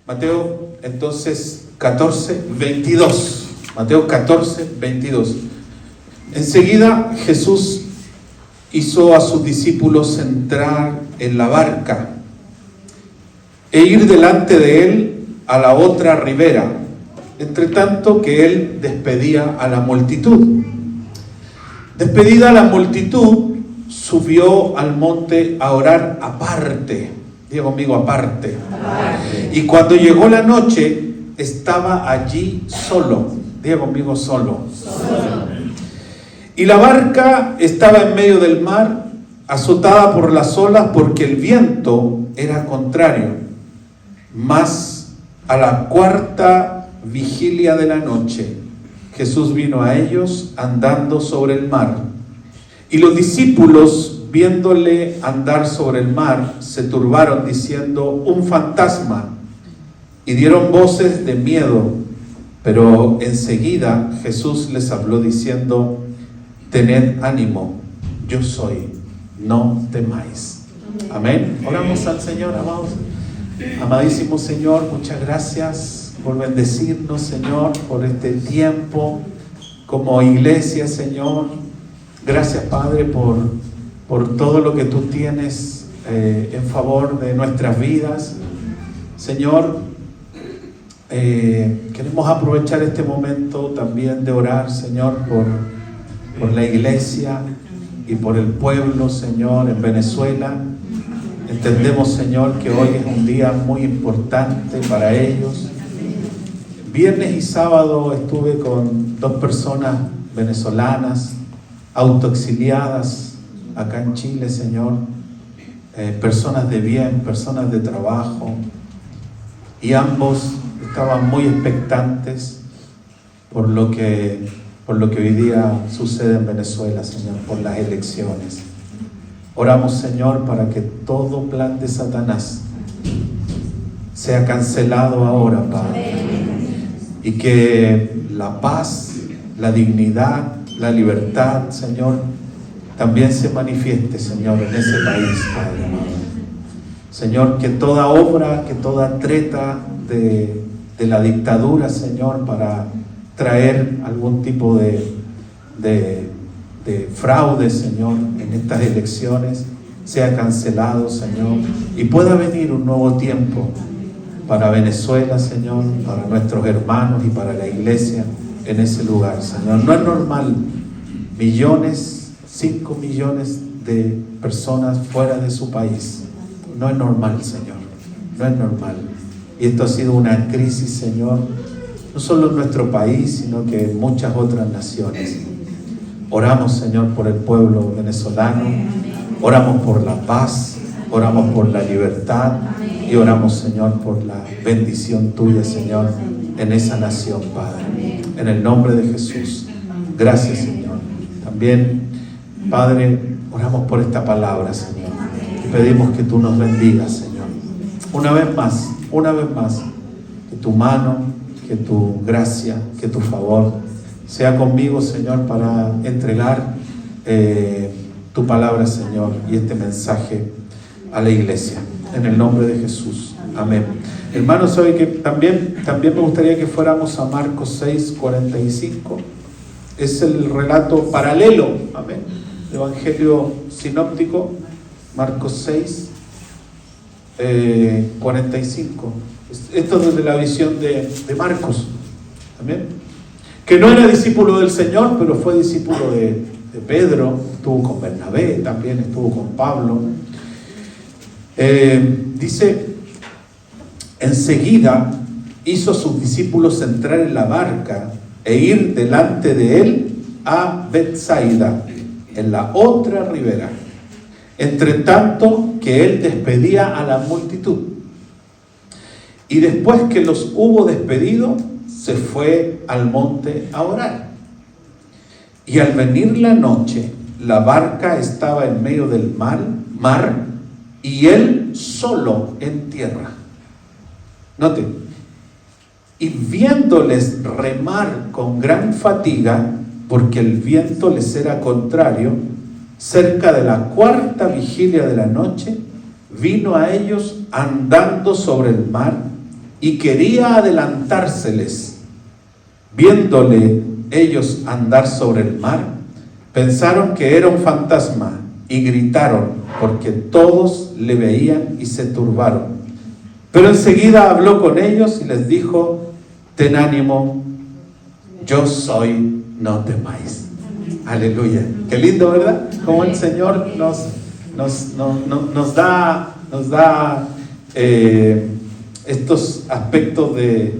Mateo entonces 14, 22. Mateo 14, 22. Enseguida Jesús hizo a sus discípulos entrar en la barca e ir delante de él a la otra ribera, entre tanto que él despedía a la multitud. Despedida la multitud, subió al monte a orar aparte. Diga conmigo, aparte. Y cuando llegó la noche, estaba allí solo. Diga conmigo, solo. Y la barca estaba en medio del mar, azotada por las olas, porque el viento era contrario. Mas a la cuarta vigilia de la noche, Jesús vino a ellos andando sobre el mar. Y los discípulos, viéndole andar sobre el mar, se turbaron diciendo: un fantasma, y dieron voces de miedo. Pero enseguida Jesús les habló diciendo: tened ánimo, yo soy, no temáis. Amén. Oramos al Señor, amados. Amadísimo Señor, muchas gracias por bendecirnos, Señor, por este tiempo como iglesia, Señor. Gracias, Padre, por todo lo que tú tienes en favor de nuestras vidas. Señor, queremos aprovechar este momento también de orar, Señor, por la iglesia y por el pueblo, Señor, en Venezuela. Entendemos, Señor, que hoy es un día muy importante para ellos. Viernes y sábado estuve con 2 personas venezolanas autoexiliadas acá en Chile, Señor, personas de bien, personas de trabajo, y ambos estaban muy expectantes por lo que hoy día sucede en Venezuela, Señor, por las elecciones. Oramos, Señor, para que todo plan de Satanás sea cancelado ahora, Padre, y que la paz, la dignidad, la libertad, Señor, también se manifieste, Señor, en ese país, Padre amado. Señor, que toda obra, que toda treta de la dictadura, Señor, para traer algún tipo de fraude, Señor, en estas elecciones, sea cancelado, Señor, y pueda venir un nuevo tiempo para Venezuela, Señor, para nuestros hermanos y para la iglesia en ese lugar, Señor. No es normal, 5 millones de personas fuera de su país. No es normal, Señor, no es normal. Y esto ha sido una crisis, Señor, no solo en nuestro país, sino que en muchas otras naciones. Oramos, Señor, por el pueblo venezolano, oramos por la paz, oramos por la libertad y oramos, Señor, por la bendición tuya, Señor, en esa nación, Padre. En el nombre de Jesús. Gracias, Señor. También, Padre, oramos por esta palabra, Señor. Y pedimos que tú nos bendigas, Señor. Una vez más, que tu mano, que tu gracia, que tu favor sea conmigo, Señor, para entregar tu palabra, Señor, y este mensaje a la iglesia. En el nombre de Jesús. Amén. Hermanos, sabe que también me gustaría que fuéramos a Marcos 6, 45. Es el relato paralelo, amén, del Evangelio sinóptico. Marcos 6, 45. Esto es desde la visión de Marcos, amén, que no era discípulo del Señor, pero fue discípulo de Pedro. Estuvo con Bernabé, también estuvo con Pablo. Dice: enseguida hizo a sus discípulos entrar en la barca e ir delante de él a Betsaida, en la otra ribera, entre tanto que él despedía a la multitud. Y después que los hubo despedido, se fue al monte a orar. Y al venir la noche, la barca estaba en medio del mar, y él solo en tierra. Note: y viéndoles remar con gran fatiga, porque el viento les era contrario, cerca de la cuarta vigilia de la noche, vino a ellos andando sobre el mar, y quería adelantárseles. Viéndole ellos andar sobre el mar, pensaron que era un fantasma y gritaron, porque todos le veían y se turbaron. Pero enseguida habló con ellos y les dijo: ten ánimo, yo soy, no temáis. Aleluya. Qué lindo, ¿verdad? Como el Señor nos da estos aspectos de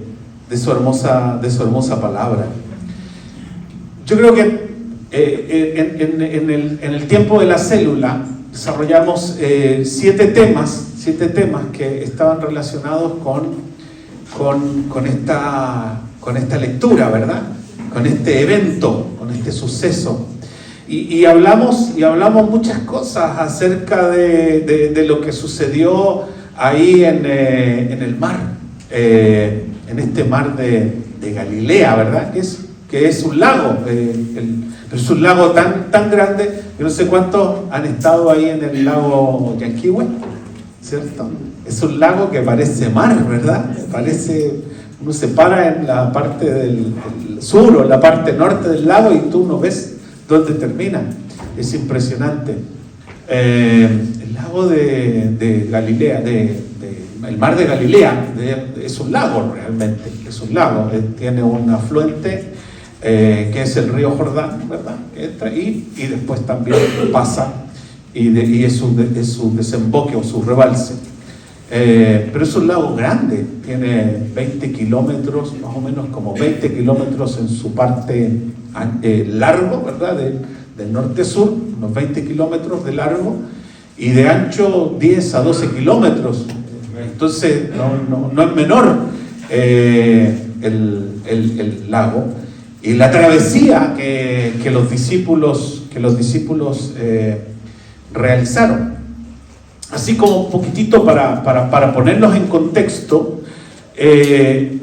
su hermosa palabra. Yo creo que en el tiempo de la célula desarrollamos 7 temas que estaban relacionados con esta lectura, ¿verdad? Con este evento, con este suceso. Y hablamos muchas cosas acerca de lo que sucedió ahí en el mar, en este mar de Galilea, ¿verdad? Que es un lago, es un lago tan grande. Yo no sé cuántos han estado ahí en el lago Yanquihue, ¿cierto? Es un lago que parece mar, ¿verdad? Uno se para en la parte del sur o en la parte norte del lago y tú no ves dónde termina. Es impresionante. El lago de Galilea, el mar de Galilea, es un lago realmente, es un lago. Tiene un afluente que es el río Jordán, ¿verdad? Que entra y después también pasa y es su desemboque o su rebalse. Pero es un lago grande, tiene 20 kilómetros, más o menos como 20 kilómetros en su parte largo, ¿verdad? Del norte-sur, unos 20 kilómetros de largo, y de ancho 10 a 12 kilómetros. Entonces no es menor el lago. Y la travesía que los discípulos realizaron. Así como un poquitito para ponernos en contexto, el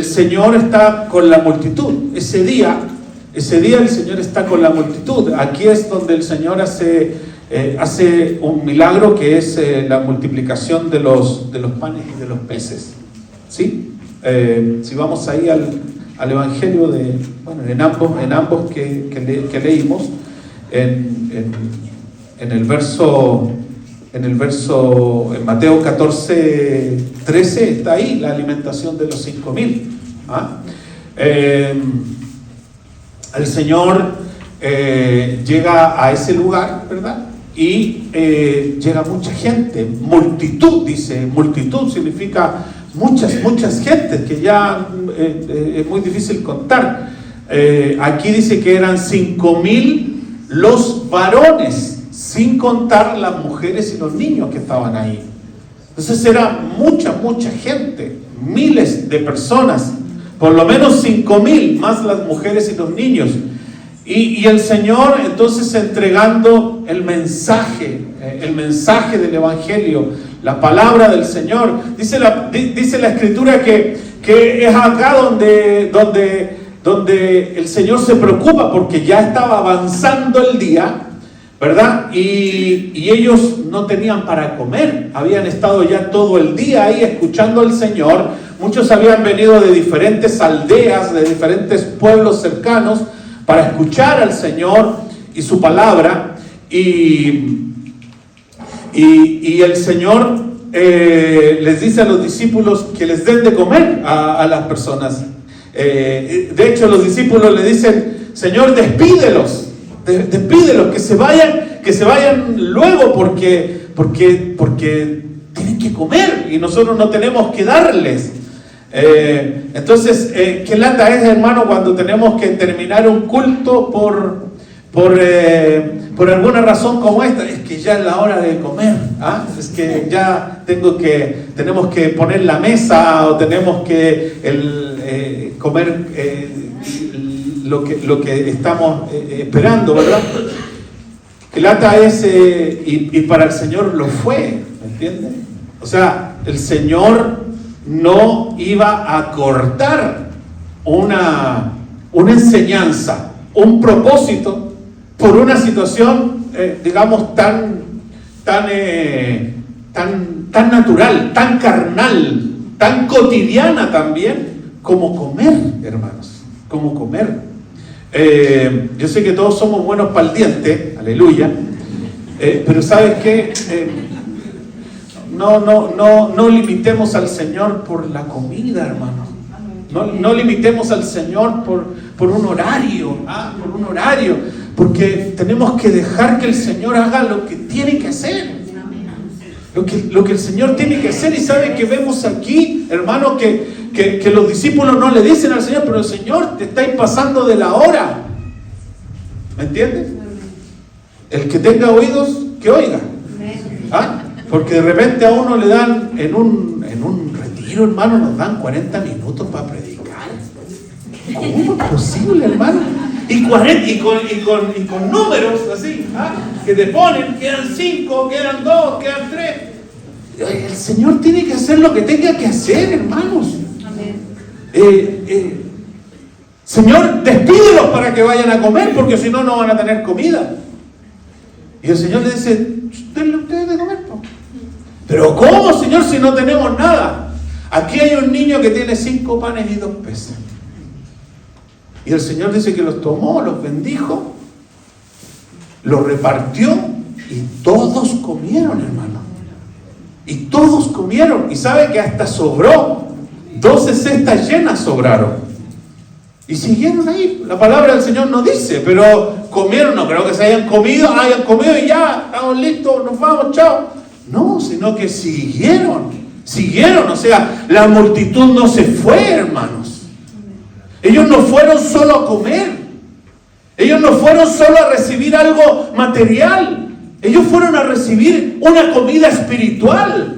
Señor está con la multitud. Ese día el Señor está con la multitud. Aquí es donde el Señor hace un milagro, que es la multiplicación de los panes y de los peces. ¿Sí? Si vamos ahí al Evangelio en ambos que leímos, en Mateo 14:13 está ahí la alimentación de los 5,000. El Señor llega a ese lugar, ¿verdad? Y llega mucha gente, multitud, dice. Multitud significa muchas gentes, que ya es muy difícil contar. Aquí dice que eran 5,000 los varones, sin contar las mujeres y los niños que estaban ahí. Entonces era mucha gente, miles de personas, por lo menos 5,000, más las mujeres y los niños. Y el Señor entonces entregando el mensaje del Evangelio, la palabra del Señor. Dice la Escritura que es acá donde el Señor se preocupa, porque ya estaba avanzando el día, ¿verdad? Y ellos no tenían para comer. Habían estado ya todo el día ahí escuchando al Señor. Muchos habían venido de diferentes aldeas, de diferentes pueblos cercanos, para escuchar al Señor y su palabra. Y el Señor les dice a los discípulos que les den de comer a las personas. De hecho, los discípulos le dicen: Señor, despídelos, que se vayan luego, porque tienen que comer y nosotros no tenemos que darles. Entonces, qué lata es, hermano, cuando tenemos que terminar un culto por alguna razón como esta. Es que ya es la hora de comer, es que ya tenemos que poner la mesa, o tenemos que comer lo que estamos esperando, ¿verdad? Que lata es, y para el Señor lo fue, ¿me entiendes? O sea, el Señor no iba a cortar una enseñanza, un propósito, por una situación, digamos, tan tan natural, tan carnal, tan cotidiana también, como comer, hermanos, como comer. Yo sé que todos somos buenos para el diente, aleluya, pero ¿sabes qué? No limitemos al Señor por la comida, hermano. No limitemos al Señor por un horario, por un horario, porque tenemos que dejar que el Señor haga lo que tiene que hacer. Lo que el Señor tiene que hacer. Y sabe que vemos aquí, hermano, que los discípulos no le dicen al Señor, pero el Señor, te estáis pasando de la hora. ¿Me entiendes? El que tenga oídos, que oiga. Porque de repente a uno le dan en un retiro, hermano, nos dan 40 minutos para predicar. ¿Cómo es posible, hermano? Y con números así, que te ponen, quedan 5, quedan 2, quedan 3. El Señor tiene que hacer lo que tenga que hacer, hermanos. Señor, despídelos para que vayan a comer, porque si no, no van a tener comida. Y el Señor le dice, denle ustedes de comer, po. Pero ¿cómo, Señor, si no tenemos nada? Aquí hay un niño que tiene 5 panes y 2 peces. Y el Señor dice que los tomó, los bendijo, los repartió y todos comieron, hermano. Y todos comieron. Y sabe que hasta sobró. 12 cestas llenas sobraron. Y siguieron ahí. La palabra del Señor no dice, pero comieron. No creo que se hayan comido y ya, estamos listos, nos vamos, chao. No, sino que siguieron. O sea, la multitud no se fue, hermanos. Ellos no fueron solo a comer. Ellos no fueron solo a recibir algo material. Ellos fueron a recibir una comida espiritual.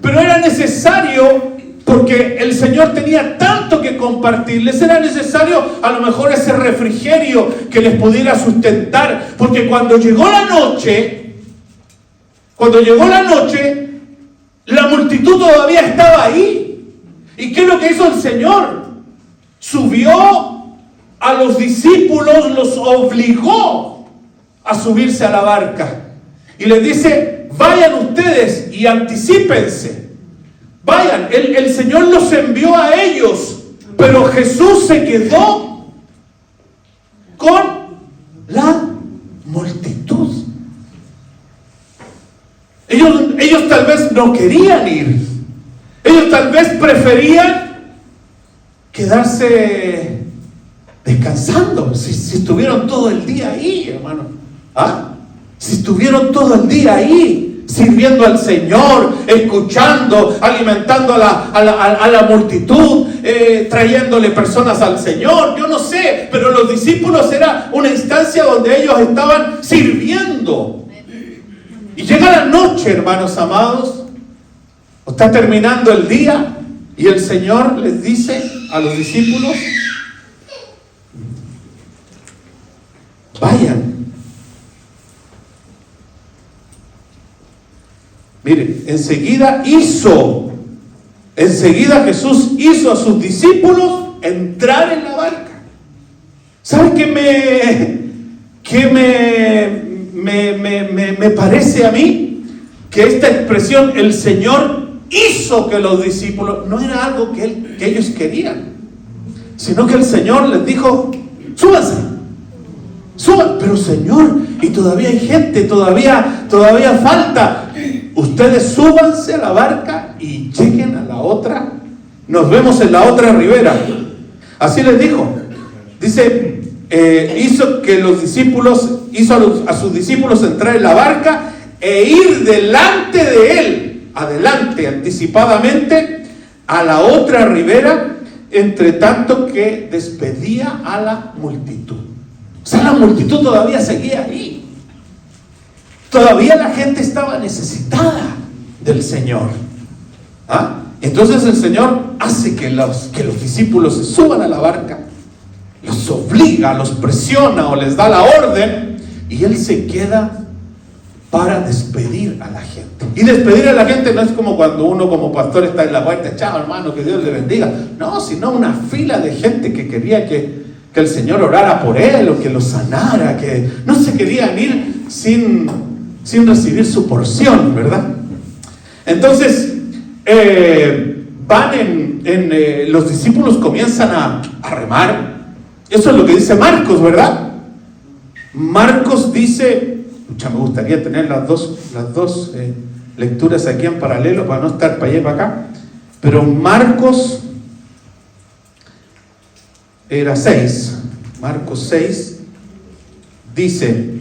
Pero era necesario, porque el Señor tenía tanto que compartirles, era necesario a lo mejor ese refrigerio que les pudiera sustentar. Porque cuando llegó la noche, la multitud todavía estaba ahí. ¿Y qué es lo que hizo el Señor? Subió a los discípulos, los obligó a subirse a la barca. Y les dice, vayan ustedes y anticípense. Vayan, el Señor los envió a ellos, pero Jesús se quedó con la multitud. Ellos tal vez no querían ir. Ellos tal vez preferían quedarse descansando. Si estuvieron todo el día ahí, hermano. Si estuvieron todo el día ahí, sirviendo al Señor, escuchando, alimentando a la multitud, trayéndole personas al Señor, yo no sé, pero los discípulos era una instancia donde ellos estaban sirviendo. Y llega la noche, hermanos amados, está terminando el día, y el Señor les dice a los discípulos, vayan. Miren, enseguida Jesús hizo a sus discípulos entrar en la barca. ¿Saben qué me parece a mí? Que esta expresión, el Señor hizo que los discípulos, no era algo que ellos querían, sino que el Señor les dijo, súbanse, suban. Pero Señor, y todavía hay gente, todavía falta. Ustedes súbanse a la barca y lleguen a la otra. Nos vemos en la otra ribera. Así les dijo. Dice, hizo a sus discípulos entrar en la barca e ir delante de él, adelante, anticipadamente, a la otra ribera, entre tanto que despedía a la multitud. O sea, la multitud todavía seguía ahí. Todavía la gente estaba necesitada del Señor. Entonces el Señor hace que los discípulos se suban a la barca, los obliga, los presiona o les da la orden, y Él se queda para despedir a la gente. Y despedir a la gente no es como cuando uno como pastor está en la puerta, chao hermano, que Dios le bendiga. No, sino una fila de gente que quería que el Señor orara por él o que lo sanara, que no se querían ir sin recibir su porción, ¿verdad? Entonces, los discípulos comienzan a remar. Eso es lo que dice Marcos, ¿verdad? Marcos dice, me gustaría tener las dos lecturas aquí en paralelo para no estar para allá y para acá, pero Marcos era 6, Marcos 6 dice,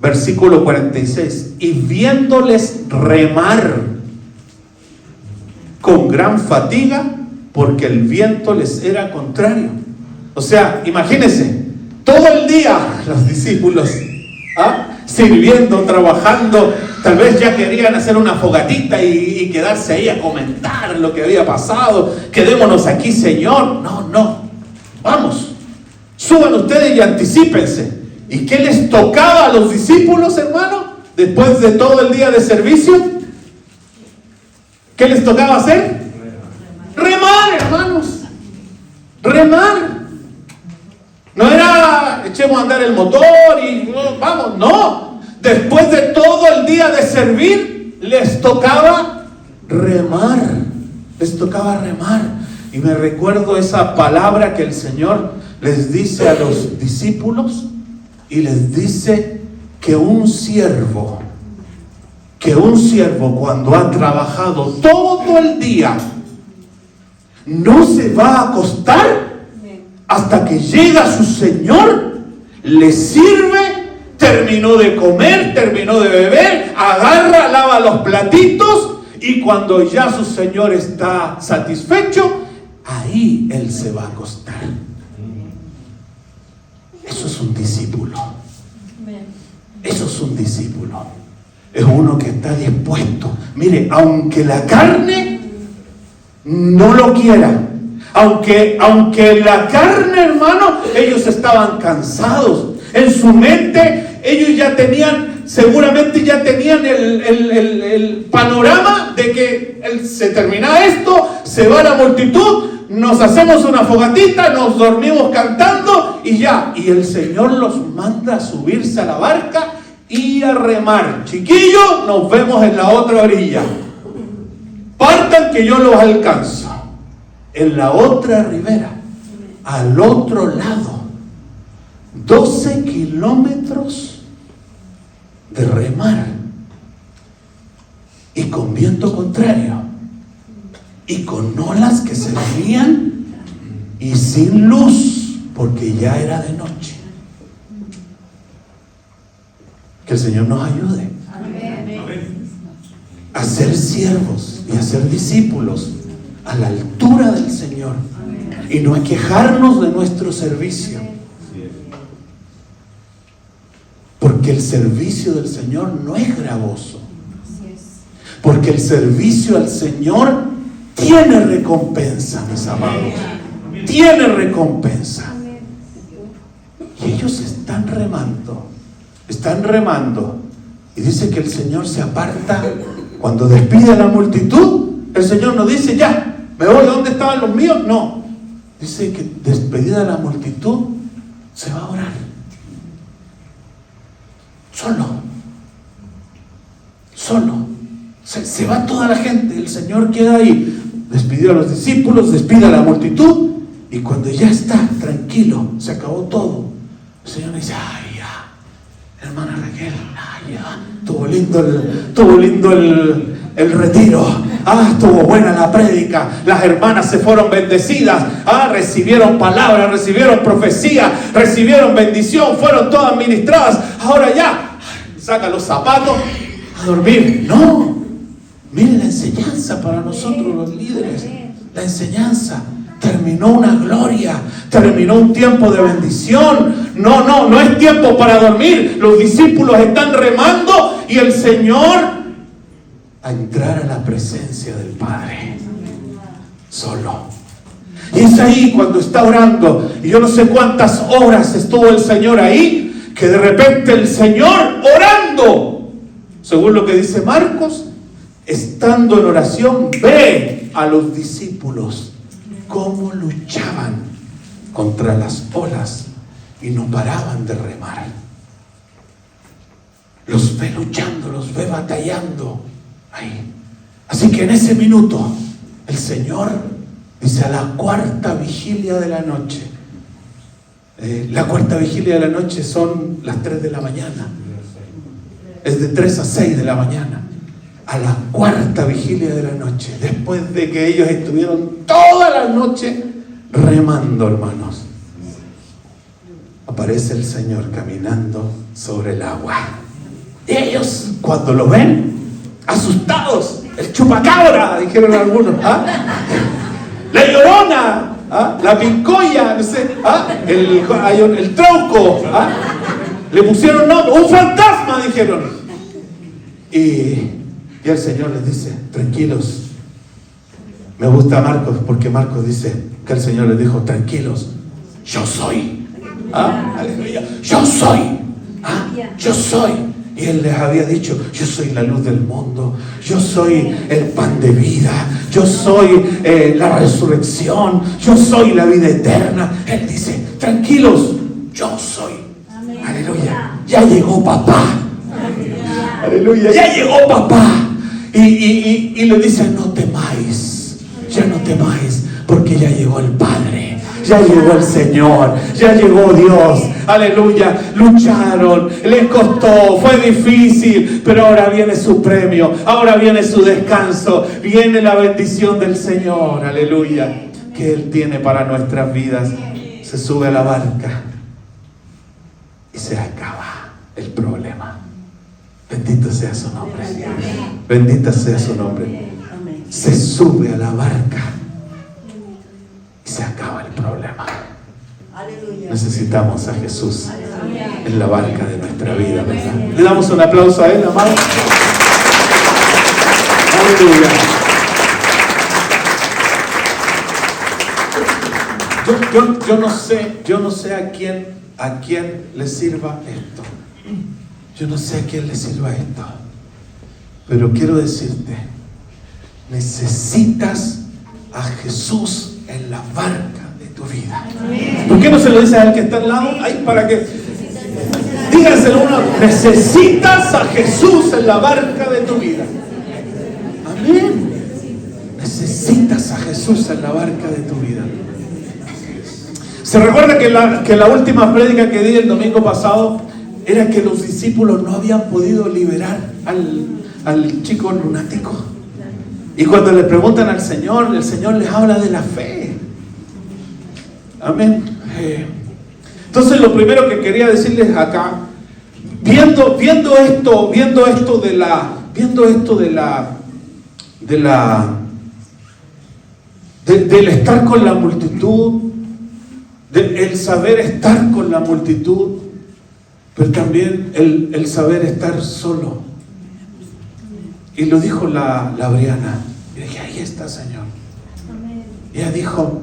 versículo 46, y viéndoles remar con gran fatiga, porque el viento les era contrario. O sea, imagínense, todo el día los discípulos sirviendo, trabajando, tal vez ya querían hacer una fogatita y quedarse ahí a comentar lo que había pasado. Quedémonos aquí, Señor. No, vamos, suban ustedes y anticípense. ¿Y qué les tocaba a los discípulos, hermano? Después de todo el día de servicio, ¿qué les tocaba hacer? Remar, hermanos. Remar. No era echemos a andar el motor y vamos, no. Después de todo el día de servir, les tocaba remar. Les tocaba remar. Y me recuerdo esa palabra que el Señor les dice a los discípulos. Y les dice que un siervo cuando ha trabajado todo el día, no se va a acostar hasta que llega su Señor, le sirve, terminó de comer, terminó de beber, agarra, lava los platitos, y cuando ya su Señor está satisfecho, ahí Él se va a acostar. Eso es un discípulo. Eso es un discípulo. Es uno que está dispuesto. Mire, aunque la carne no lo quiera, aunque la carne, hermano, ellos estaban cansados. En su mente, ellos ya tenían, seguramente ya tenían el panorama de que se termina esto, se va la multitud, nos hacemos una fogatita, nos dormimos cantando y ya. Y el Señor los manda a subirse a la barca y a remar. Chiquillos, nos vemos en la otra orilla. Partan que yo los alcanzo. En la otra ribera, al otro lado, 12 kilómetros de remar. Y con viento contrario. Y con olas que se venían y sin luz, porque ya era de noche. Que el Señor nos ayude a ser siervos y a ser discípulos a la altura del Señor y no a quejarnos de nuestro servicio, porque el servicio del Señor no es gravoso, porque el servicio al Señor tiene recompensa, mis amados. Tiene recompensa. Y ellos están remando. Y dice que el Señor se aparta. Cuando despide a la multitud, el Señor no dice, ya, me voy, ¿dónde estaban los míos? No. Dice que despedida la multitud, se va a orar. Solo. Se va toda la gente. El Señor queda ahí. Despidió a los discípulos, despide a la multitud, y cuando ya está tranquilo, se acabó todo, el Señor dice, ay ya, hermana Raquel, ay ya, estuvo lindo el retiro, estuvo buena la prédica, las hermanas se fueron bendecidas, recibieron palabras, recibieron profecía, recibieron bendición, fueron todas ministradas, ahora ya, saca los zapatos a dormir. No. Miren la enseñanza para nosotros los líderes. La enseñanza terminó una gloria, terminó un tiempo de bendición. No es tiempo para dormir. Los discípulos están remando y el Señor a entrar a la presencia del Padre solo. Y es ahí cuando está orando, y yo no sé cuántas horas estuvo el Señor ahí, que de repente el Señor orando, según lo que dice Marcos, estando en oración, ve a los discípulos cómo luchaban contra las olas y no paraban de remar. Los ve luchando, los ve batallando ahí. Así que en ese minuto el Señor dice: a la cuarta vigilia de la noche. La cuarta vigilia de la noche son las 3 de la mañana. Es de 3 a 6 de la mañana. A la cuarta vigilia de la noche, después de que ellos estuvieron toda la noche remando, hermanos, aparece el Señor caminando sobre el agua. Y ellos, cuando lo ven, asustados, el chupacabra, dijeron algunos, la llorona, la pincoya, no sé, el trauco, le pusieron nombre, un fantasma, dijeron. Y el Señor les dice: tranquilos. Me gusta Marcos, porque Marcos dice que el Señor les dijo: tranquilos, yo soy. Aleluya. Yo soy. Yo soy. Y Él les había dicho: yo soy la luz del mundo, yo soy el pan de vida, yo soy la resurrección, yo soy la vida eterna. Él dice: tranquilos, yo soy. Aleluya. Ya llegó papá. Aleluya. Ya llegó papá. Y le dice: no temáis, ya no temáis, porque ya llegó el Padre, ya llegó el Señor, ya llegó Dios. Aleluya. Lucharon, les costó, fue difícil, pero ahora viene su premio, ahora viene su descanso, viene la bendición del Señor. Aleluya, que Él tiene para nuestras vidas. Se sube a la barca y se acaba el problema. Bendito sea su nombre. Bendita sea su nombre. Se sube a la barca y se acaba el problema. Necesitamos a Jesús en la barca de nuestra vida, ¿verdad? Le damos un aplauso a Él, amado. Aleluya. Yo no sé a quién le sirva esto. Yo no sé a quién le sirva esto, pero quiero decirte: necesitas a Jesús en la barca de tu vida. ¿Por qué no se lo dices al que está al lado? Ahí, para que dígaselo uno: necesitas a Jesús en la barca de tu vida. Amén. Necesitas a Jesús en la barca de tu vida. Se recuerda que la última prédica que di el domingo pasado era que los discípulos no habían podido liberar al chico lunático. Y cuando le preguntan al Señor, el Señor les habla de la fe. Amén. Entonces, lo primero que quería decirles acá, viendo esto del estar con la multitud, el saber estar con la multitud, pero también el saber estar solo. Y lo dijo la Briana. Y dije: ahí está, Señor. Y ella dijo,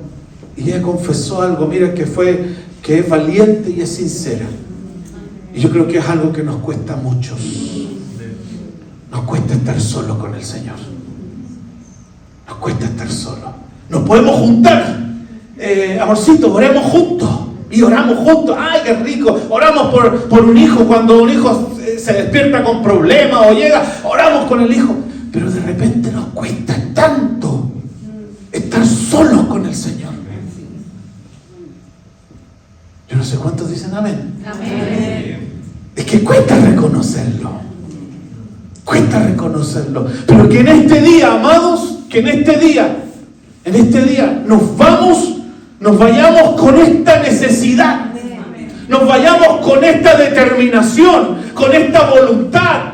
y ella confesó algo, mira, que es valiente y es sincera. Y yo creo que es algo que nos cuesta a muchos. Nos cuesta estar solo con el Señor. Nos cuesta estar solo. Nos podemos juntar. Amorcito, oremos juntos. Y oramos juntos. ¡Ay, qué rico! Oramos por un hijo. Cuando un hijo se despierta con problemas o llega, oramos con el hijo. Pero de repente nos cuesta tanto estar solos con el Señor. Yo no sé cuántos dicen amén. Amén. Es que cuesta reconocerlo. Cuesta reconocerlo. Pero que en este día, amados, que en este día nos vayamos con esta necesidad, nos vayamos con esta determinación, con esta voluntad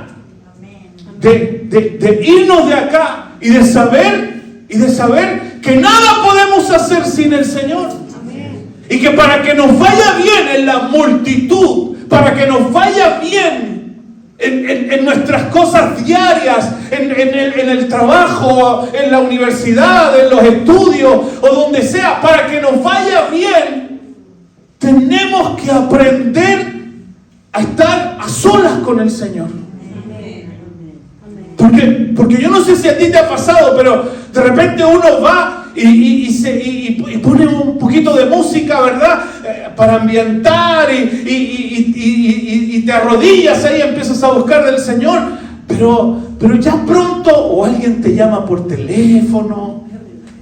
de irnos de acá y de saber que nada podemos hacer sin el Señor. Y que para que nos vaya bien en la multitud, para que nos vaya bien en nuestras cosas diarias, en el trabajo, en la universidad, en los estudios o donde sea, para que nos vaya bien, tenemos que aprender a estar a solas con el Señor. Porque yo no sé si a ti te ha pasado, pero de repente uno va y pone un poquito de música, ¿verdad? Para ambientar y te arrodillas ahí y empiezas a buscar del Señor. Pero ya pronto, o alguien te llama por teléfono.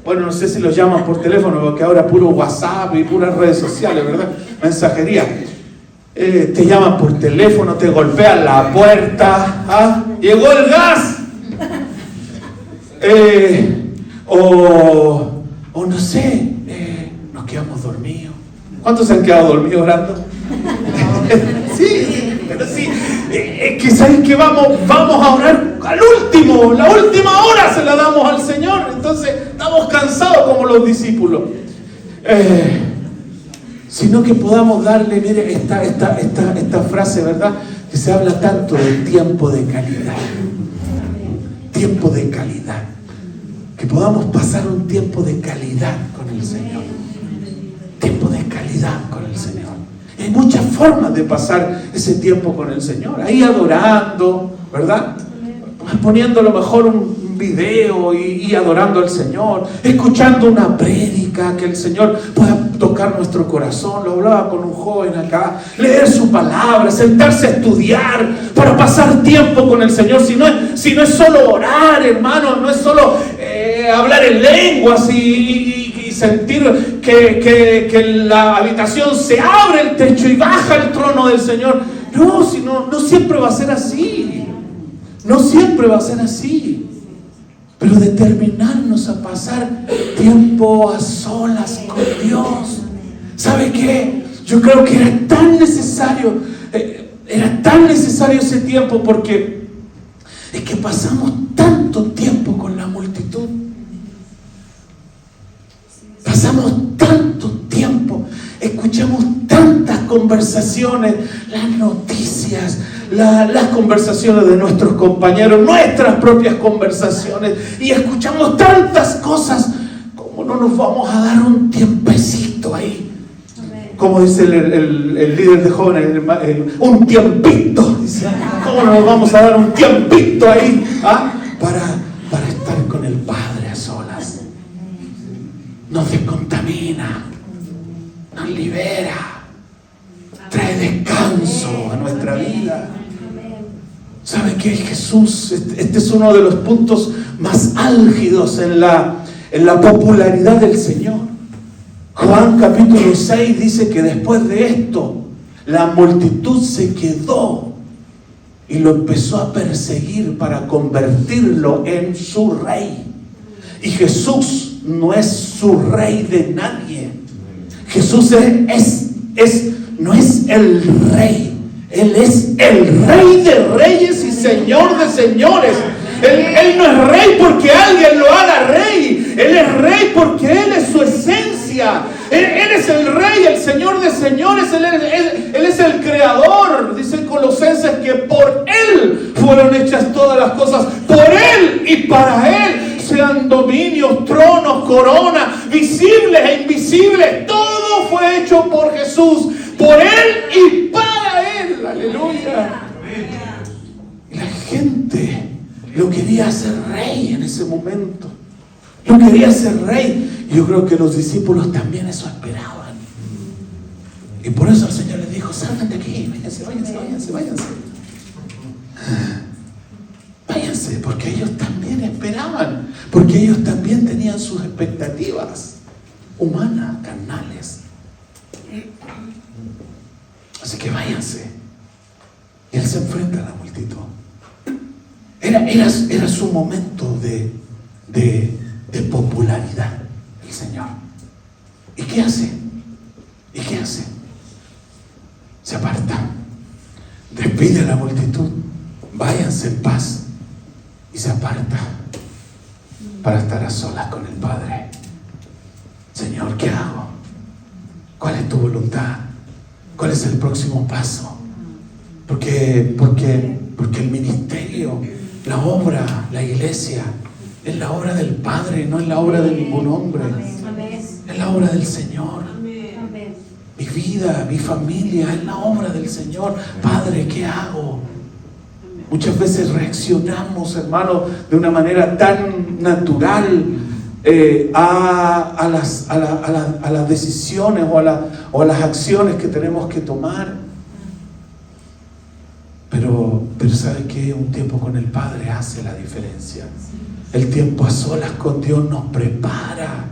Bueno, no sé si los llaman por teléfono, porque ahora puro WhatsApp y puras redes sociales, ¿verdad? Mensajería. Te llaman por teléfono, te golpean la puerta. ¿Ah? ¡Llegó el gas! O no sé, nos quedamos dormidos. ¿Cuántos se han quedado dormidos orando? Sí, pero sí. Que saben que vamos a orar al último, la última hora se la damos al Señor. Entonces estamos cansados como los discípulos. Sino que podamos darle, mire, esta frase, ¿verdad? Que se habla tanto del tiempo de calidad. Tiempo de calidad. Que podamos pasar un tiempo de calidad con el Señor. Tiempo de calidad con el Señor. Hay muchas formas de pasar ese tiempo con el Señor. Ahí adorando, ¿verdad? Poniendo a lo mejor un video y adorando al Señor. Escuchando una prédica, que el Señor pueda tocar nuestro corazón. Lo hablaba con un joven acá. Leer su palabra, sentarse a estudiar para pasar tiempo con el Señor. Si no es solo orar, hermano, no es solo hablar en lenguas y sentir que la habitación se abre el techo y baja el trono del Señor. No siempre va a ser así. No siempre va a ser así. Pero determinarnos a pasar tiempo a solas con Dios. ¿Sabe qué? Yo creo que era tan necesario ese tiempo, porque es que pasamos tanto tiempo con la multitud. Pasamos tanto tiempo, escuchamos tantas conversaciones, las noticias, las conversaciones de nuestros compañeros, nuestras propias conversaciones, y escuchamos tantas cosas. ¿Cómo no nos vamos a dar un tiempecito ahí? Como dice el líder de jóvenes, un tiempito, dice. ¿Cómo no nos vamos a dar un tiempito ahí para estar con el Padre a solas? Nos descontamina, nos libera, trae descanso a nuestra vida. ¿Sabe qué? Jesús, este es uno de los puntos más álgidos en la popularidad del Señor. Juan capítulo 6 dice que después de esto, la multitud se quedó y lo empezó a perseguir para convertirlo en su rey. Y Jesús no es su rey de nadie. Jesús no es el rey. Él es el Rey de reyes y Señor de señores. Él no es rey porque alguien lo haga rey. Él es rey porque Él es su esencia. Él es el Rey, el Señor de señores. Él es el Creador. Dice Colosenses que por Él fueron hechas todas las cosas. Por Él y para Él. Sean dominios, tronos, coronas, visibles e invisibles. Todo fue hecho por Jesús. Por Él y para Él. Aleluya. Y la gente lo quería hacer rey en ese momento. Lo quería hacer rey. Y yo creo que los discípulos también eso esperaban. Y por eso el Señor les dijo: salgan de aquí, váyanse. Váyanse, porque ellos también esperaban. Porque ellos también tenían sus expectativas humanas, carnales. Así que váyanse. Y Él se enfrenta a la multitud. Era su momento de popularidad, el Señor. ¿Y qué hace? Se aparta. Despide a la multitud. Váyanse en paz. Y se aparta para estar a solas con el Padre. Señor, ¿qué hago? ¿Cuál es tu voluntad? ¿Cuál es el próximo paso? Porque el ministerio, la obra, la iglesia, es la obra del Padre, no es la obra de ningún hombre. Es la obra del Señor. Mi vida, mi familia, es la obra del Señor. Padre, ¿qué hago? Muchas veces reaccionamos, hermano, de una manera tan natural a las decisiones o a las acciones que tenemos que tomar. Pero ¿sabe qué? Un tiempo con el Padre hace la diferencia. El tiempo a solas con Dios nos prepara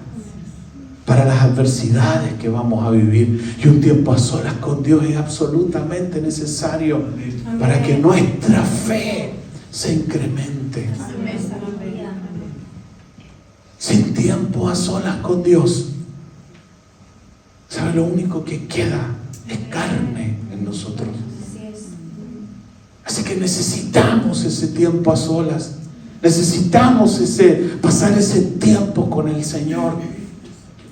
para las adversidades que vamos a vivir. Y un tiempo a solas con Dios es absolutamente necesario para que nuestra fe se incremente. Sin tiempo a solas con Dios, ¿sabe? Lo único que queda es carne en nosotros. Así que necesitamos ese tiempo a solas. Necesitamos pasar ese tiempo con el Señor.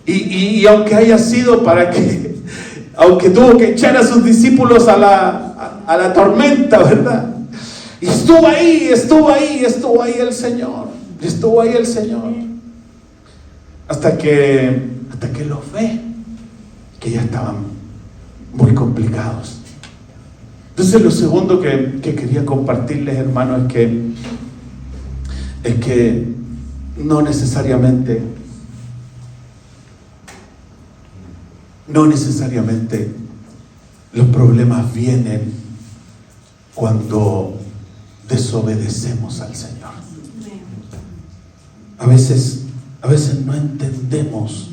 Y aunque haya sido aunque tuvo que echar a sus discípulos a la tormenta, ¿verdad? Y estuvo ahí el Señor. Estuvo ahí el Señor. Hasta que los ve, que ya estaban muy complicados. Entonces lo segundo que quería compartirles, hermanos, es que no necesariamente los problemas vienen cuando desobedecemos al Señor. A veces no entendemos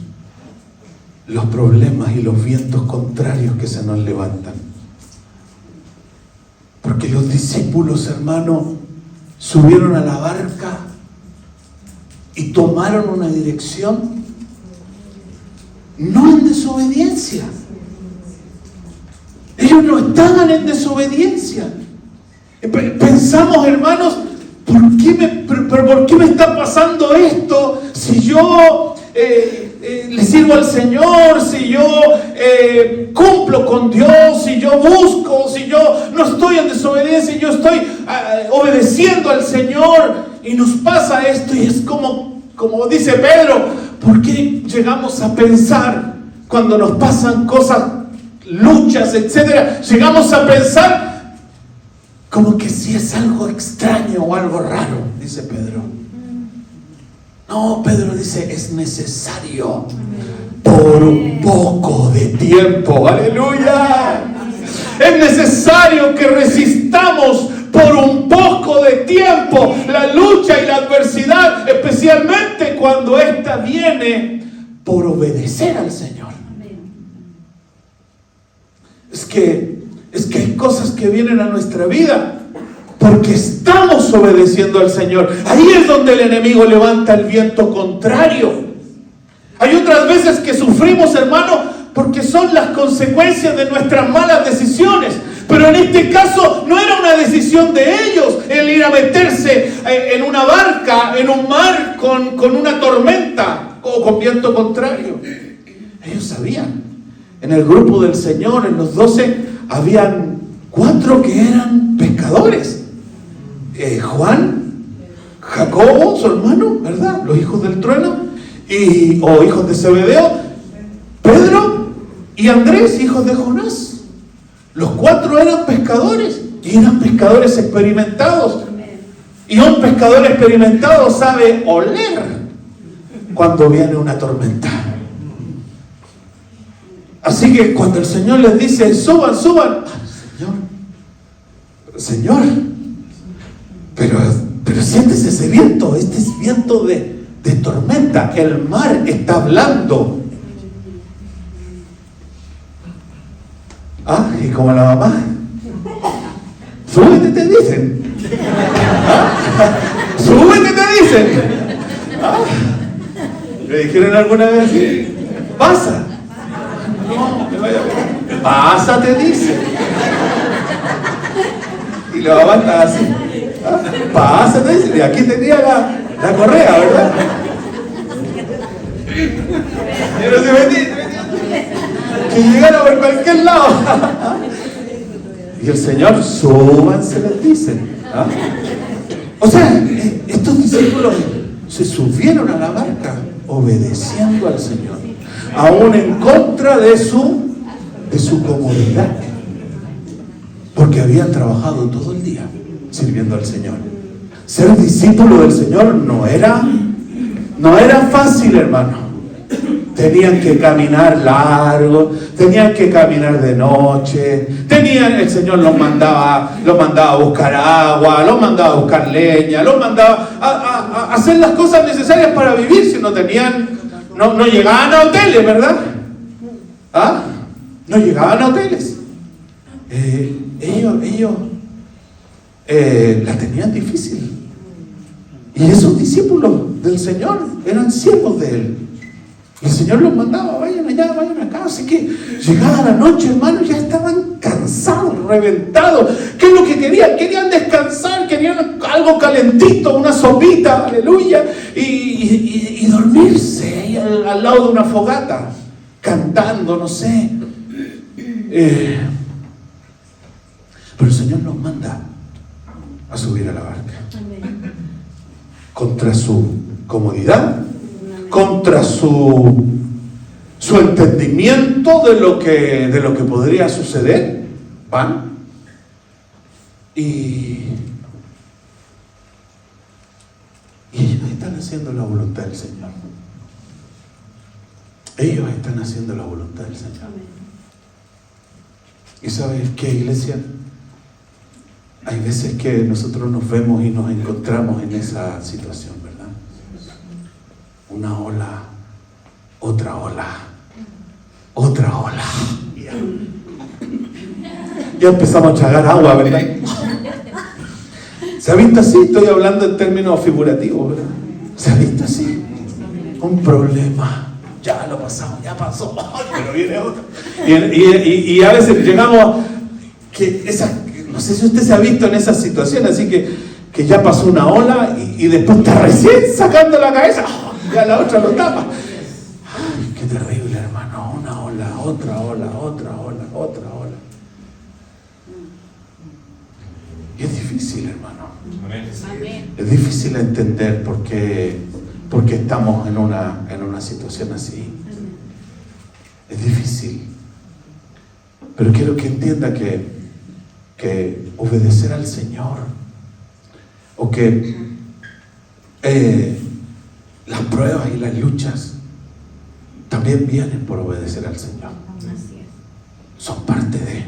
los problemas y los vientos contrarios que se nos levantan. Porque los discípulos, hermanos, subieron a la barca y tomaron una dirección no en desobediencia. Ellos no estaban en desobediencia. Pensamos, hermanos, ¿por qué me está pasando esto? Si yo le sirvo al Señor, si yo cumplo con Dios, si yo busco, si yo no estoy en desobediencia, yo estoy obedeciendo al Señor, y nos pasa esto. Y es como dice Pedro, ¿por qué llegamos a pensar cuando nos pasan cosas, luchas, etcétera? Llegamos a pensar como que si es algo extraño o algo raro, dice Pedro. No, Pedro dice, es necesario por un poco de tiempo. ¡Aleluya! Es necesario que resistamos por un poco de tiempo la lucha y la adversidad, especialmente cuando ésta viene por obedecer al Señor. Es que hay cosas que vienen a nuestra vida porque estamos obedeciendo al Señor. Ahí es donde el enemigo levanta el viento contrario. Hay otras veces que sufrimos, hermano, porque son las consecuencias de nuestras malas decisiones. Pero en este caso no era una decisión de ellos el ir a meterse en una barca, en un mar con una tormenta o con viento contrario. Ellos sabían. En el grupo del Señor, en los 12, habían 4 que eran pescadores. Juan, Jacobo, su hermano, ¿verdad? Los hijos del trueno, o hijos de Zebedeo, Pedro y Andrés, hijos de Jonás. Los 4 eran pescadores, y eran pescadores experimentados. Y un pescador experimentado sabe oler cuando viene una tormenta. Así que cuando el Señor les dice, suban, Señor, pero sientes ese viento, este es viento de tormenta, el mar está hablando. Y como la mamá, súbete, te dicen. Súbete, te dicen. ¿Le dijeron alguna vez? Pasa. No, me vaya a ver. Pasa, te dice. Y la mamá está así. Pasa, te dice. Y aquí tenía la correa, ¿verdad? Pero se metía. Que llegara por cualquier lado. Y el Señor, súbanse, les dicen. O sea, estos discípulos se subieron a la barca obedeciendo al Señor, aún en contra de su comodidad, porque habían trabajado todo el día sirviendo al Señor. Ser discípulo del Señor no era No era fácil, hermano. Tenían que caminar largo, tenían que caminar de noche, el Señor los mandaba a buscar agua, los mandaba a buscar leña, los mandaba a hacer las cosas necesarias para vivir. Si no tenían, no llegaban a hoteles, ¿verdad? ¿Ah? No llegaban a hoteles. Ellos la tenían difícil. Y esos discípulos del Señor eran siervos de Él. Y el Señor los mandaba, vayan allá, vayan acá. Así que llegada la noche, hermanos, ya estaban cansados, reventados. ¿Qué es lo que querían? Querían descansar, querían algo calentito, una sopita, aleluya, y dormirse ahí al lado de una fogata, cantando, no sé. Pero el Señor nos manda a subir a la barca. Contra su comodidad, contra su entendimiento de lo que podría suceder, van y ellos están haciendo la voluntad del Señor. Ellos están haciendo la voluntad del Señor. ¿Y sabes qué, iglesia? Hay veces que nosotros nos vemos y nos encontramos en esa situación, ¿verdad? Una ola, otra ola, otra ola. Ya empezamos a tragar agua, ¿verdad? ¿Se ha visto así? Estoy hablando en términos figurativos, ¿verdad? ¿Se ha visto así? Un problema. Ya lo pasamos, ya pasó, pero viene otro. Y a veces llegamos no sé si usted se ha visto en esa situación, así que ya pasó una ola y después está recién sacando la cabeza, ya la otra lo tapa. Ay, qué terrible, hermano. Una ola, otra ola, otra ola, otra ola. Y es difícil, hermano. Es difícil entender por qué estamos en una situación así. Es difícil. Pero quiero que entienda que obedecer al Señor, o que las pruebas y las luchas también vienen por obedecer al Señor. Son parte de.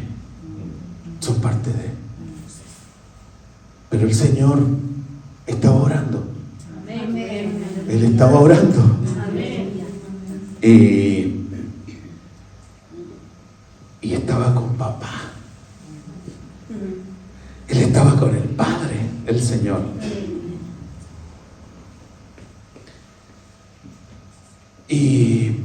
Pero el Señor estaba orando. Él estaba orando. Y estaba con papá. Él estaba con el Padre, el Señor. Y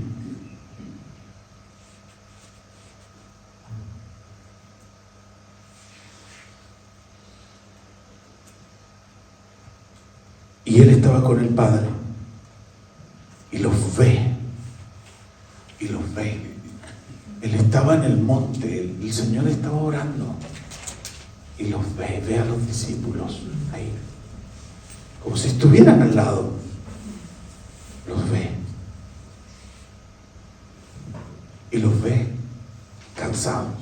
él estaba con el Padre y los ve. Él estaba en el monte, el Señor estaba orando y los ve a los discípulos ahí, como si estuvieran al lado. Los ve y los ve cansados,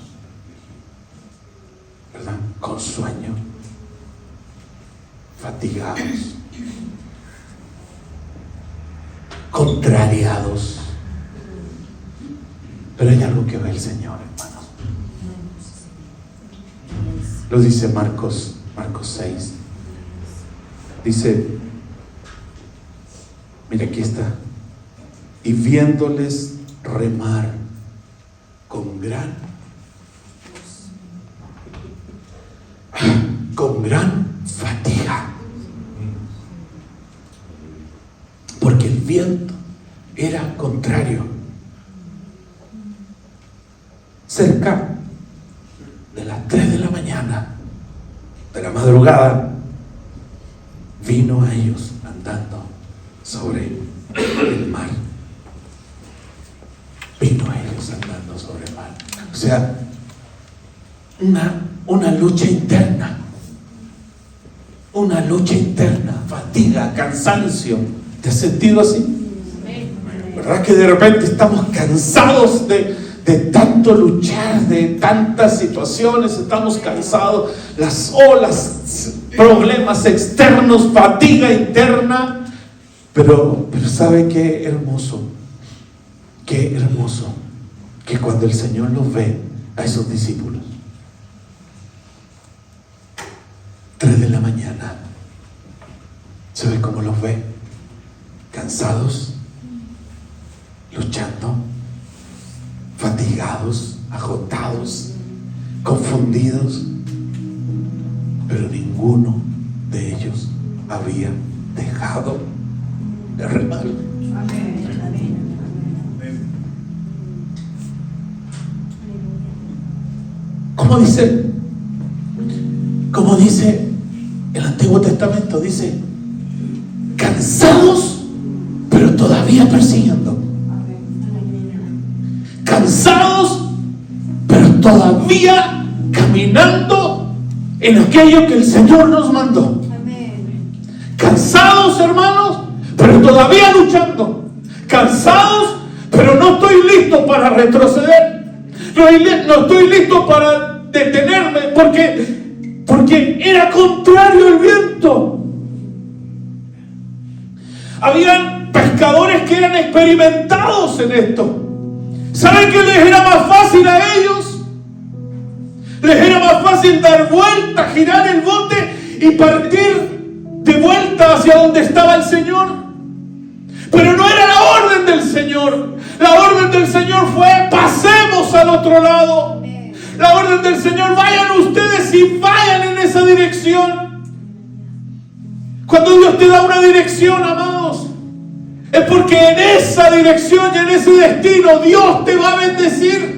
¿verdad? Con sueño, fatigados, contrariados. Pero hay algo que ve el Señor, hermanos. Lo dice Marcos 6. Dice, mira, aquí está. Y viéndoles remar con gran fatiga, porque el viento era contrario. Cerca de las 3 de la mañana, de la madrugada, vino a ellos andando sobre el mar. Vino a ellos andando sobre el mar. O sea, una lucha interna. Una lucha interna, fatiga, cansancio. ¿Te has sentido así? ¿Verdad que de repente estamos cansados de tanto luchar, de tantas situaciones? Estamos cansados, las olas, problemas externos, fatiga interna, Pero ¿sabe qué hermoso? Qué hermoso que cuando el Señor los ve a esos discípulos, 3 de la mañana, ¿sabe cómo los ve? Cansados, luchando, fatigados, agotados, confundidos, pero ninguno de ellos había dejado de remar. Amén. Amén. ¿Cómo dice el Antiguo Testamento? Dice, cansados, pero todavía persiguiendo. Cansados, pero todavía caminando en aquello que el Señor nos mandó. Cansados, hermanos, pero todavía luchando. Cansados, pero no estoy listo para retroceder. No estoy listo para detenerme porque era contrario el viento. Habían pescadores que eran experimentados en esto. ¿Saben qué les era más fácil a ellos? Les era más fácil dar vuelta, girar el bote y partir de vuelta hacia donde estaba el Señor. Pero no era la orden del Señor. La orden del Señor fue: pasemos al otro lado. La orden del Señor: vayan ustedes y vayan en esa dirección. Cuando Dios te da una dirección, amados, es porque en esa dirección y en ese destino Dios te va a bendecir.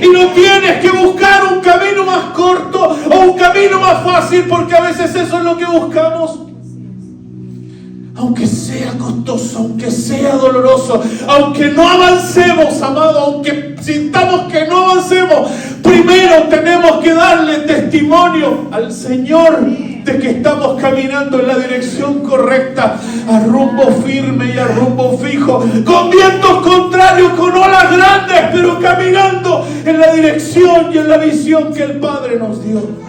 Y no tienes que buscar un camino más corto o un camino más fácil, porque a veces eso es lo que buscamos. Aunque sea costoso, aunque sea doloroso, aunque no avancemos, amado, aunque sintamos que no avancemos, primero tenemos que darle testimonio al Señor de que estamos caminando en la dirección correcta, a rumbo firme y a rumbo fijo, con vientos contrarios, con olas grandes, pero caminando en la dirección y en la visión que el Padre nos dio.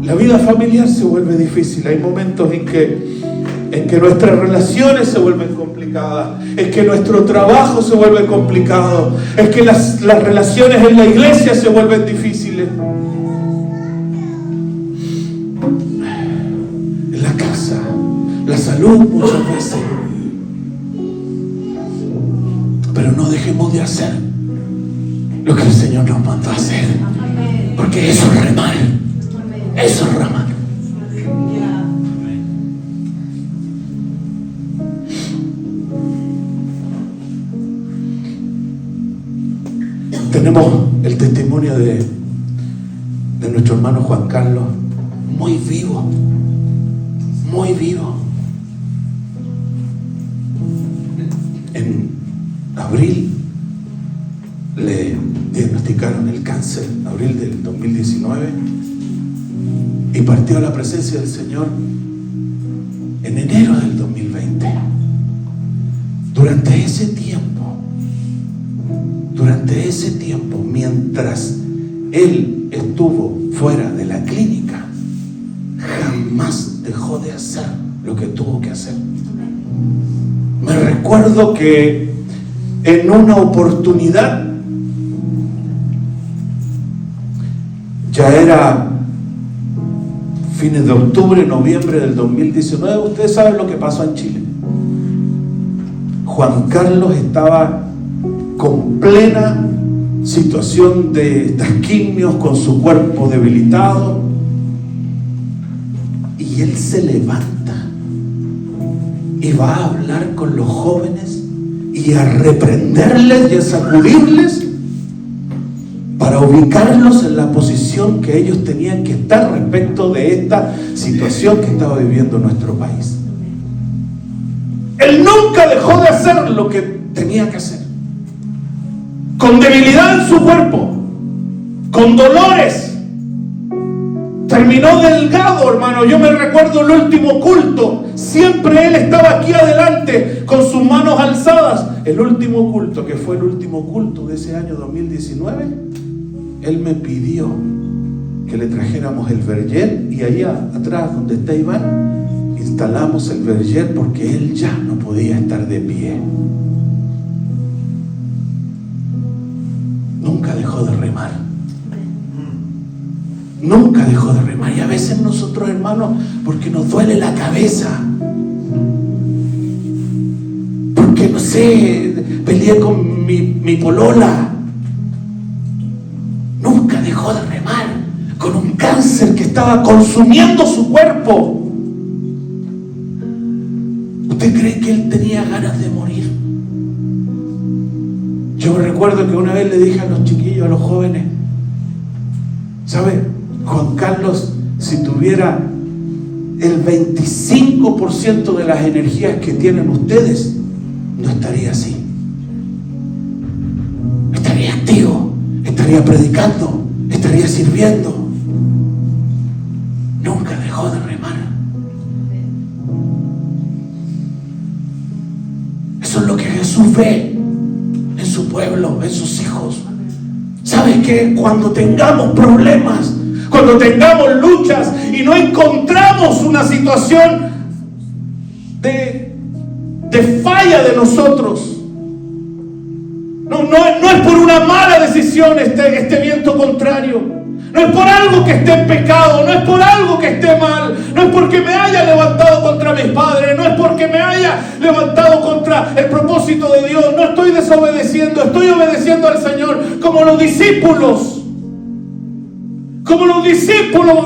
La vida familiar se vuelve difícil. Hay momentos en que nuestras relaciones se vuelven complicadas, es que nuestro trabajo se vuelve complicado, es que las relaciones en la iglesia se vuelven difíciles. En la casa, la salud muchas veces. Pero no dejemos de hacer lo que el Señor nos mandó a hacer, porque eso es remar. Eso es remar. Tenemos el testimonio de nuestro hermano Juan Carlos, muy vivo, muy vivo. En abril le diagnosticaron el cáncer, abril del 2019, y partió a la presencia del Señor en enero del 2020. Durante ese tiempo, mientras él estuvo fuera de la clínica, jamás dejó de hacer lo que tuvo que hacer. Me recuerdo que en una oportunidad, ya era fines de octubre, noviembre del 2019, ustedes saben lo que pasó en Chile. Juan Carlos estaba con plena situación de estas quimios, con su cuerpo debilitado, y él se levanta y va a hablar con los jóvenes y a reprenderles y a sacudirles para ubicarlos en la posición que ellos tenían que estar respecto de esta situación que estaba viviendo nuestro país. Él nunca dejó de hacer lo que tenía que hacer, con debilidad en su cuerpo, con dolores. Terminó delgado, hermano. Yo me recuerdo el último culto, siempre él estaba aquí adelante con sus manos alzadas. El último culto, que fue el último culto de ese año 2019, él me pidió que que le trajéramos el verger, y allá atrás donde está Iván, instalamos el verger porque él ya no podía estar de pie. Nunca dejó de remar. Nunca dejó de remar. Y a veces nosotros, hermanos, porque nos duele la cabeza, porque no sé, peleé con mi polola, nunca dejó de remar con un cáncer que estaba consumiendo su cuerpo. ¿Usted cree que él tenía ganas de morir? Yo recuerdo que una vez le dije a los chiquillos, a los jóvenes, ¿sabe? Juan Carlos, si tuviera el 25% de las energías que tienen ustedes, no estaría así. Estaría activo, estaría predicando, estaría sirviendo. Nunca dejó de remar. Eso es lo que Jesús ve en su pueblo, en sus hijos. ¿Sabes qué? Cuando tengamos problemas, cuando tengamos luchas y no encontramos una situación de falla de nosotros, no es por una mala decisión este viento contrario, no es por algo que esté en pecado, no es por algo que esté mal, no es porque me haya levantado contra mis padres, no es porque me haya levantado contra el propósito de Dios. No estoy desobedeciendo, estoy obedeciendo al Señor como los discípulos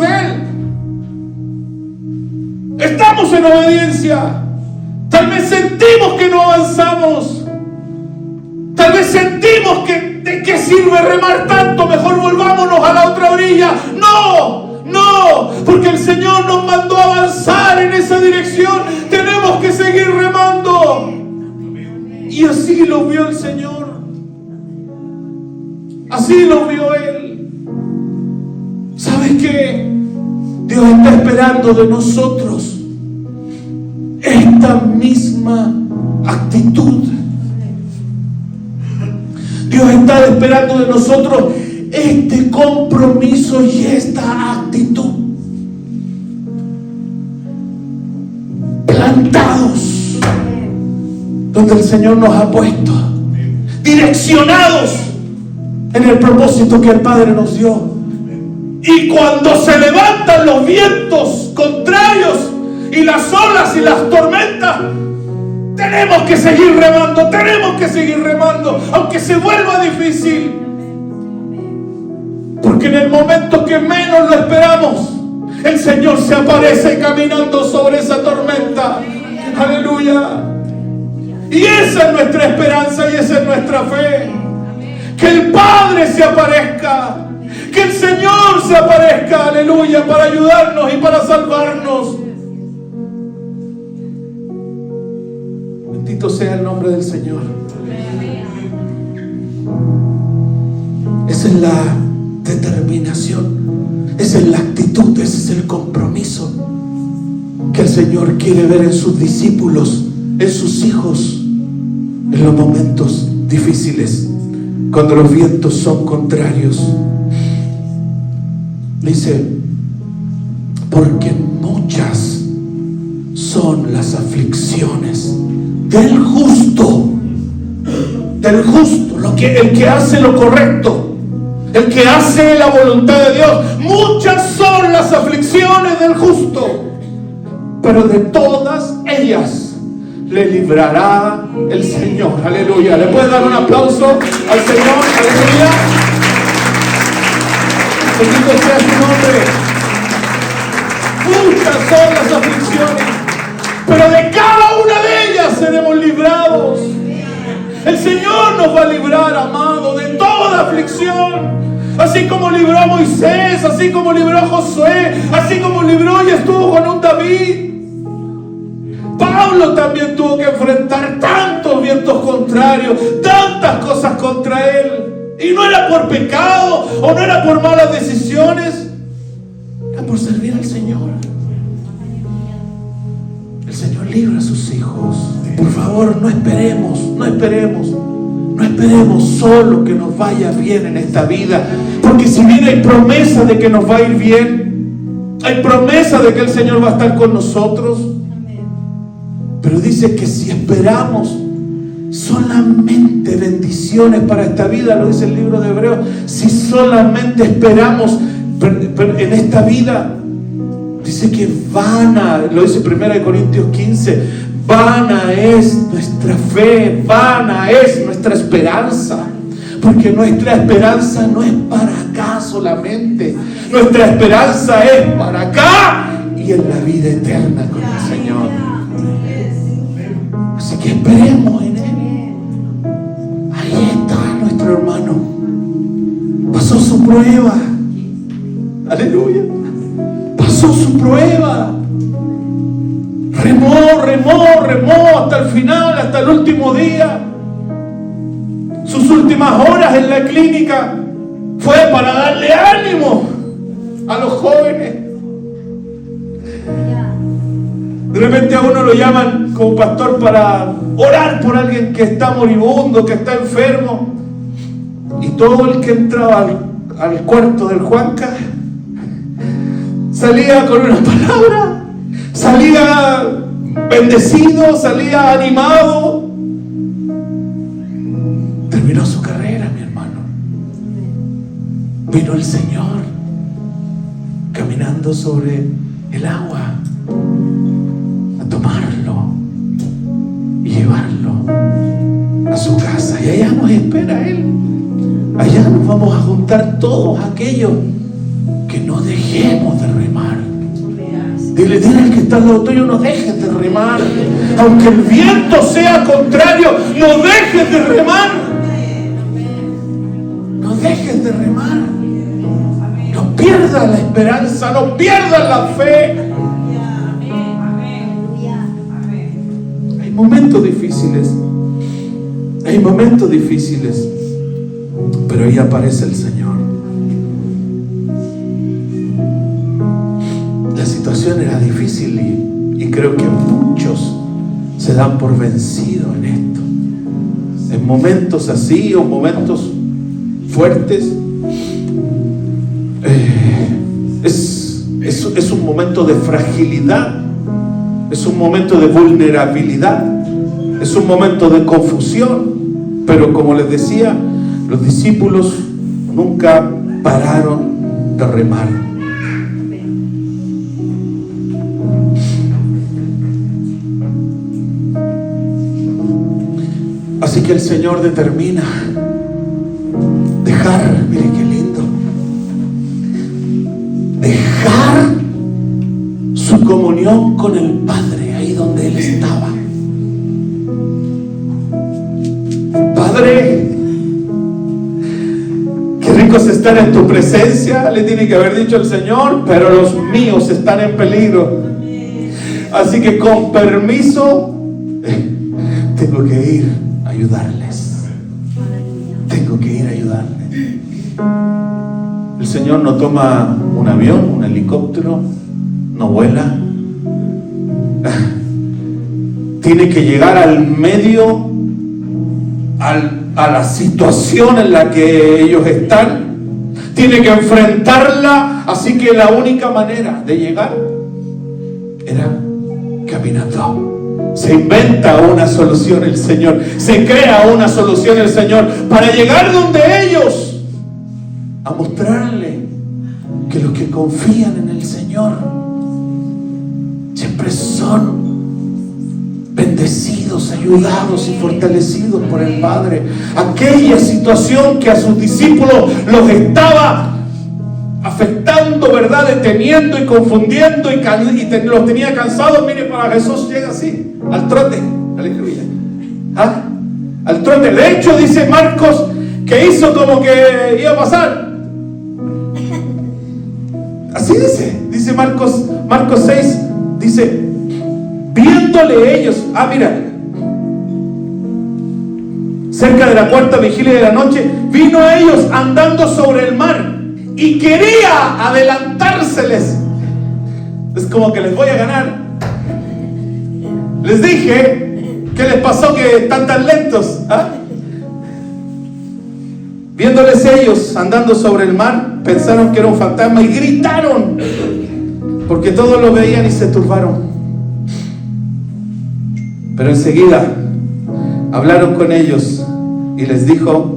de Él. Estamos en obediencia. Tal vez sentimos que no avanzamos, tal vez sentimos que ¿de qué sirve remar tanto? Mejor volvámonos a la otra orilla. No, porque el Señor nos mandó a avanzar en esa dirección. Tenemos que seguir remando. Y así lo vio el Señor, así lo vio Él. ¿Sabes qué? Dios está esperando de nosotros esta misma actitud. Dios está esperando de nosotros este compromiso y esta actitud. Plantados donde el Señor nos ha puesto, direccionados en el propósito que el Padre nos dio. Y cuando se levantan los vientos contrarios y las olas y las tormentas, tenemos que seguir remando, aunque se vuelva difícil. Porque en el momento que menos lo esperamos, el Señor se aparece caminando sobre esa tormenta. Aleluya. Y esa es nuestra esperanza y esa es nuestra fe. Que el Padre se aparezca, que el Señor se aparezca, aleluya, para ayudarnos y para salvarnos. Bendito sea el nombre del Señor. Esa es la determinación, esa es la actitud, ese es el compromiso que el Señor quiere ver en sus discípulos, en sus hijos, en los momentos difíciles, cuando los vientos son contrarios. Dice, porque muchas son las aflicciones del justo, el que hace lo correcto, el que hace la voluntad de Dios. Muchas son las aflicciones del justo, pero de todas ellas le librará el Señor. Aleluya. ¿Le puede dar un aplauso al Señor? Aleluya. Bendito sea su nombre. Muchas son las aflicciones, pero de cada una de ellas seremos librados. El Señor nos va a librar, amado, de toda aflicción. Así como libró a Moisés, así como libró a Josué, así como libró y estuvo con un David. Pablo también tuvo que enfrentar tantos vientos contrarios, tantas cosas contra él. Y no era por pecado o no era por malas decisiones, era por servir al Señor. El Señor libra a sus hijos. Por favor, no esperemos esperemos solo que nos vaya bien en esta vida. Porque si bien hay promesa de que nos va a ir bien, hay promesa de que el Señor va a estar con nosotros, pero dice que si esperamos solamente bendiciones para esta vida, lo dice el libro de Hebreos, si solamente esperamos en esta vida, dice que vana, lo dice 1 Corintios 15, vana es nuestra fe, vana es nuestra esperanza. Porque nuestra esperanza no es para acá solamente, nuestra esperanza es para acá y en la vida eterna con el Señor. Así que esperemos en Él. Ahí está nuestro hermano, pasó su prueba, aleluya, pasó su prueba, remó hasta el final, hasta el último día. Sus últimas horas en la clínica fue para darle ánimo a los jóvenes. De repente a uno lo llaman como pastor para orar por alguien que está moribundo, que está enfermo, y todo el que entraba al cuarto del Juanca salía con una palabra, salía bendecido, salía animado. Terminó su carrera, mi hermano. Vino el Señor caminando sobre el agua a tomarlo y llevarlo a su casa. Y allá nos espera Él. Allá nos vamos a juntar todos aquellos que no dejemos de remar. Dile al que está al lado tuyo, no dejes de remar. Aunque el viento sea contrario, no dejes de remar. No dejes de remar. No pierdas la esperanza, no pierdas la fe. Hay momentos difíciles. Hay momentos difíciles. Pero ahí aparece el Señor. La situación era difícil y creo que muchos se dan por vencidos en esto. En momentos así o momentos fuertes, es un momento de fragilidad, es un momento de vulnerabilidad, es un momento de confusión. Pero como les decía, los discípulos nunca pararon de remar. Así que el Señor determina dejar, mire qué lindo, dejar su comunión con el Padre ahí donde Él estaba. Padre, qué rico es estar en tu presencia, le tiene que haber dicho el Señor, pero los míos están en peligro. Así que con permiso, tengo que ir a ayudarles. Tengo que ir a ayudarles. El Señor no toma un avión, un helicóptero, no vuela. Tiene que llegar al medio, a la situación en la que ellos están. Tiene que enfrentarla. Así que la única manera de llegar era caminando. Se inventa una solución el Señor, se crea una solución el Señor para llegar donde ellos, a mostrarle que los que confían en el Señor siempre son bendecidos, ayudados y fortalecidos por el Padre. Aquella situación que a sus discípulos los estaba afectando, ¿verdad?, deteniendo y confundiendo y los tenía cansados. Mire, para Jesús llega así, al trote, aleluya, al trote. De hecho, dice Marcos que hizo como que iba a pasar. Así dice Marcos 6, dice, viéndole ellos, mira, cerca de la cuarta vigilia de la noche, vino a ellos andando sobre el mar y quería adelantárseles. Es como que les voy a ganar. Les dije, ¿qué les pasó que están tan lentos? Viéndoles ellos andando sobre el mar, pensaron que era un fantasma y gritaron, porque todos lo veían y se turbaron. Pero enseguida hablaron con ellos y les dijo,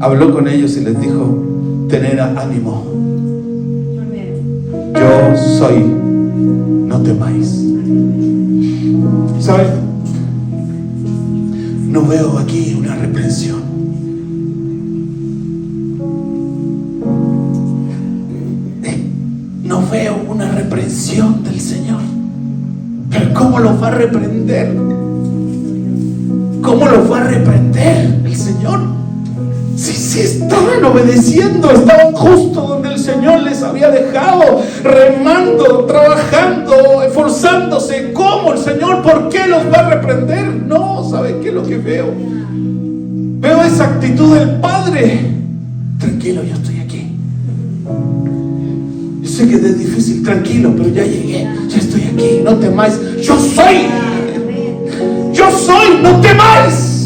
habló con ellos y les dijo, tened ánimo, yo soy, no temáis. ¿Saben? No veo aquí una reprensión. No veo una reprensión del Señor. Pero ¿cómo los va a reprender? ¿Cómo los va a reprender el Señor? Si estaban obedeciendo, estaban justo donde el Señor les había dejado, remando, trabajando, esforzándose. ¿Cómo el Señor? ¿Por qué los va a reprender? No, ¿saben qué es lo que veo? Veo esa actitud del Padre. Tranquilo, yo estoy aquí. Yo sé que es difícil, tranquilo, pero ya llegué, ya estoy aquí, no temáis. Yo soy, no temáis.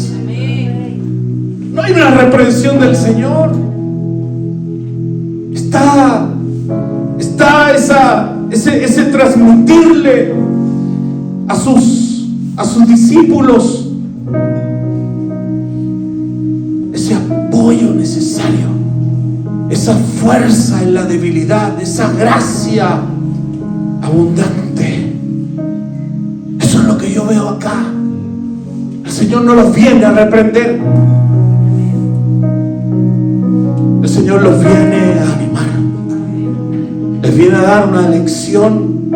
No hay una reprensión del Señor. Está ese transmitirle a sus discípulos ese apoyo necesario, esa fuerza en la debilidad, esa gracia abundante. Eso es lo que yo veo acá. El Señor no los viene a reprender. El Señor los viene a animar. Les viene a dar una lección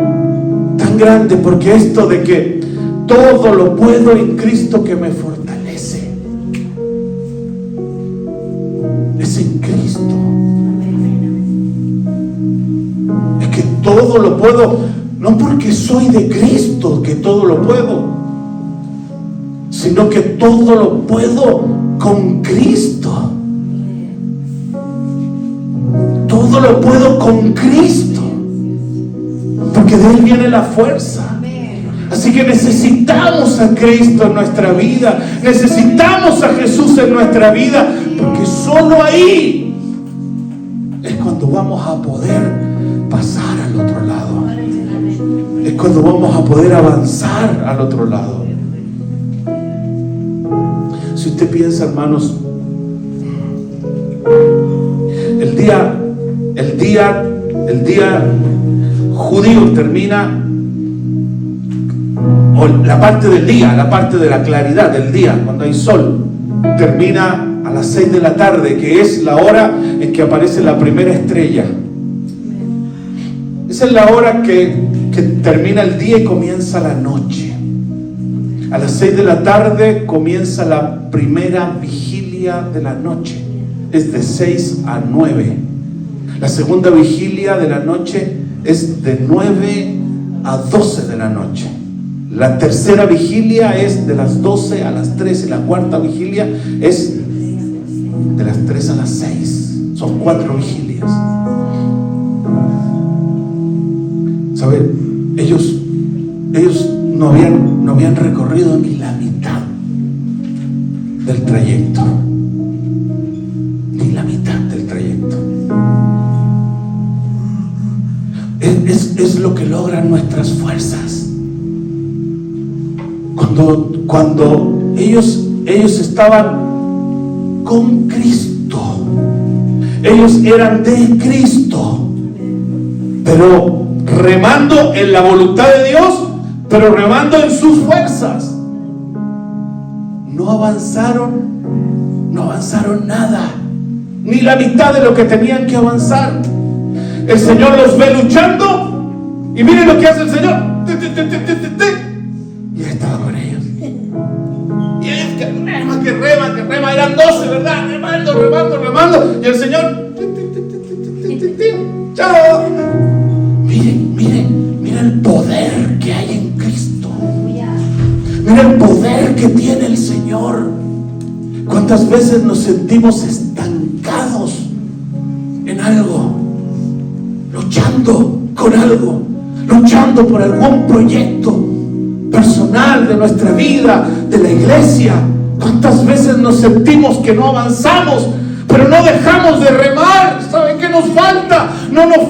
tan grande, porque esto de que todo lo puedo en Cristo que me fortalece, es en Cristo. Es que todo lo puedo, no porque soy de Cristo que todo lo puedo, sino que todo lo puedo con Cristo. Todo lo puedo con Cristo, porque de Él viene la fuerza. Así que necesitamos a Cristo en nuestra vida, necesitamos a Jesús en nuestra vida, porque solo ahí es cuando vamos a poder pasar al otro lado, es cuando vamos a poder avanzar al otro lado. Si usted piensa, hermanos, el día judío termina, o la parte del día, la parte de la claridad del día, cuando hay sol, termina a las 6 de la tarde, que es la hora en que aparece la primera estrella. Esa es la hora que termina el día y comienza la noche. A las 6 de la tarde comienza la primera vigilia de la noche. Es de 6 a 9. La segunda vigilia de la noche es de 9 a 12 de la noche. La tercera vigilia es de las 12 a las 3 y la cuarta vigilia es de las 3 a las 6. Son 4 vigilias. ¿Saben? Ellos no habían recorrido ni la mitad del trayecto. Ni la mitad del trayecto. Es lo que logran nuestras fuerzas. Cuando ellos estaban con Cristo, ellos eran de Cristo, pero remando en la voluntad de Dios, pero remando en sus fuerzas. No avanzaron nada, ni la mitad de lo que tenían que avanzar. El Señor los ve luchando y miren lo que hace el Señor. Y Él estaba con ellos. Y ellos que reman, eran 12, ¿verdad? Remando. Y el Señor, chao. Miren el poder que hay en Cristo. Miren el poder que tiene el Señor. ¿Cuántas veces nos sentimos estancados en algo? Luchando con algo, luchando por algún proyecto personal de nuestra vida, de la iglesia. ¿Cuántas veces nos sentimos que no avanzamos? pero no dejamos de remar. ¿Saben qué nos falta? No nos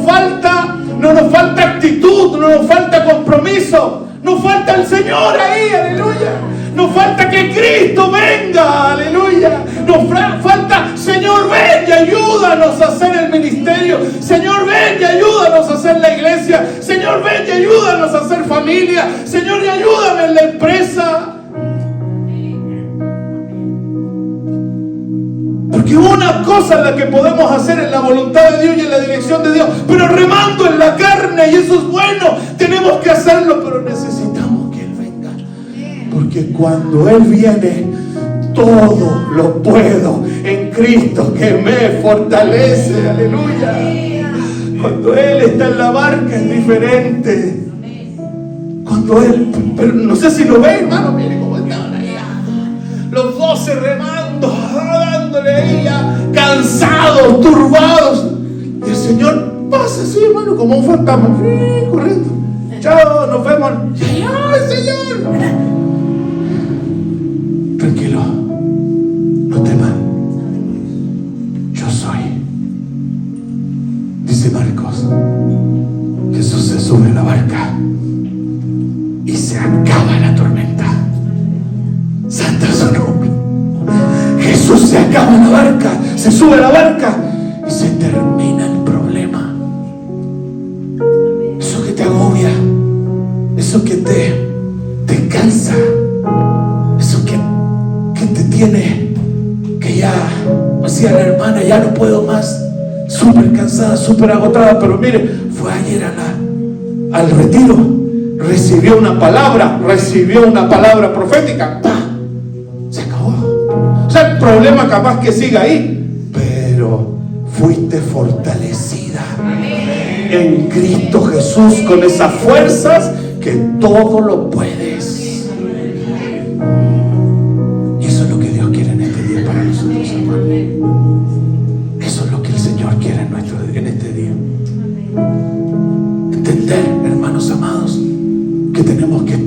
falta actitud, no nos falta compromiso. Nos falta el Señor ahí, aleluya. Nos falta que Cristo venga, aleluya. Nos falta, Señor, ven y ayúdanos a hacer el ministerio. Señor, ven y ayúdanos a hacer la iglesia. Señor, ven y ayúdanos a hacer familia. Señor, y ayúdame en la empresa. Porque una cosa es la que podemos hacer en la voluntad de Dios y en la dirección de Dios, pero remando en la carne, y eso es bueno, tenemos que hacerlo, pero necesitamos que Él venga. Porque cuando Él viene, todo lo puedo en Cristo que me fortalece, aleluya. Cuando Él está en la barca es diferente. Cuando Él, pero no sé si lo ven, hermano, miren cómo estaban ahí, los 12 remando, dándole ahí, cansados, turbados, y el Señor pasa así, hermano, como un fantasma, corriendo. Chao, nos vemos. ¡Ay, Señor! Tranquilo, no teman, yo soy. Dice Marcos, Jesús se sube a la barca y se acaba la tormenta. Santo es su nombre. Jesús se acaba la barca, se sube a la barca y se termina el problema. Eso que te agobia, eso que te cansa, eso que te tiene, que ya, decía la hermana, ya no puedo más, súper cansada, súper agotada, pero mire, fue ayer al retiro, recibió una palabra profética, ¡pah! Se acabó. O sea, el problema capaz que siga ahí, pero fuiste fortalecida en Cristo Jesús con esas fuerzas que todo lo puedes. Y eso es lo que Dios quiere en este día para nosotros, hermano. Eso es lo que el Señor quiere en este día. Entender, hermanos amados, que tenemos que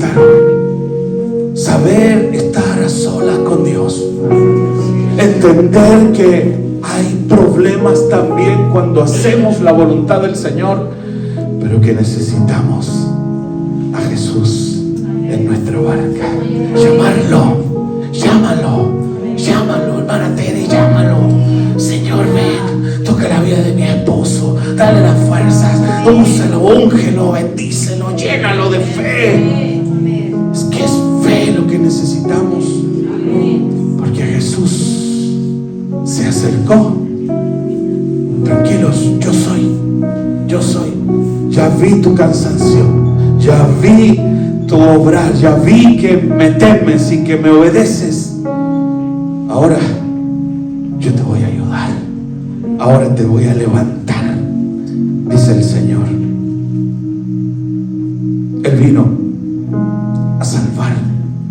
saber estar a solas con Dios. Entender que hay problemas también cuando hacemos la voluntad del Señor, pero que necesitamos a Jesús en nuestra barca. Llámalo, hermana Tere, llámalo. Señor, ven, toca la vida de mi esposo, dale las fuerzas, úsalo, úngelo, bendícelo, llénalo de fe. Es que es fe lo que necesitamos, porque Jesús se acercó. Tranquilos, yo soy. Ya vi tu cansancio, ya vi tu obrar, ya vi que me temes y que me obedeces. Ahora yo te voy a ayudar, ahora te voy a levantar, dice el Señor. Él vino a salvar,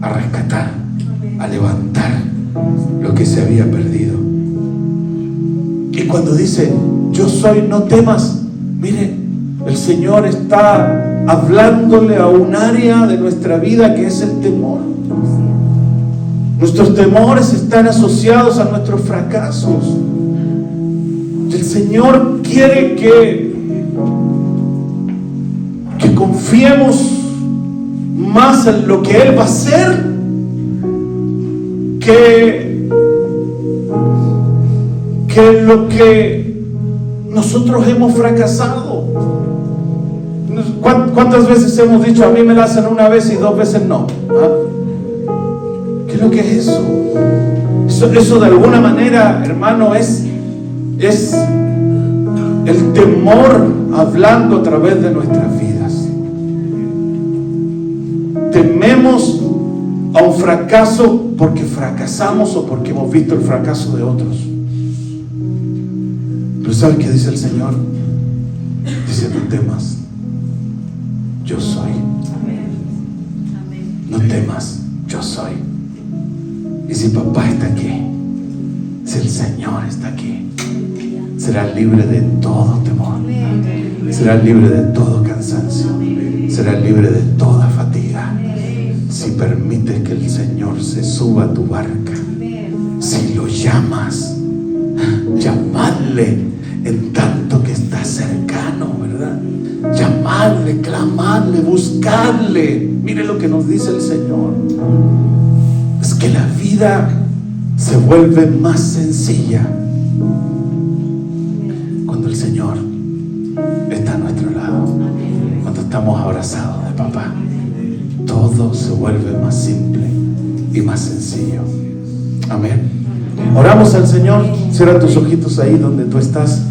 a rescatar, a levantar lo que se había perdido. Y cuando dice, yo soy, no temas, mire, el Señor está hablándole a un área de nuestra vida que es el temor. Nuestros temores están asociados a nuestros fracasos. El Señor quiere que confiemos más en lo que Él va a hacer que lo que nosotros hemos fracasado. ¿Cuántas veces hemos dicho, a mí me la hacen una vez y 2 veces no? ¿Qué es lo que es eso? Eso de alguna manera, hermano, es el temor hablando a través de nuestras vidas. Tememos a un fracaso porque fracasamos o porque hemos visto el fracaso de otros. Pero ¿sabes qué dice el Señor? Dice, no temas, yo soy. No temas, yo soy. Y si papá está aquí, si el Señor está aquí, serás libre de todo temor, serás libre de todo cansancio, serás libre de toda fatiga, si permites que el Señor se suba a tu barca, si lo llamas. Llamadle en tanto que está cercano, ¿verdad? Llamadle, clamadle, buscadle. Mire lo que nos dice el Señor. Es que la vida se vuelve más sencilla cuando el Señor está a nuestro lado, cuando estamos abrazados de papá. Todo se vuelve más simple y más sencillo. Amén. Oramos al Señor. Cierra tus ojitos ahí donde tú estás.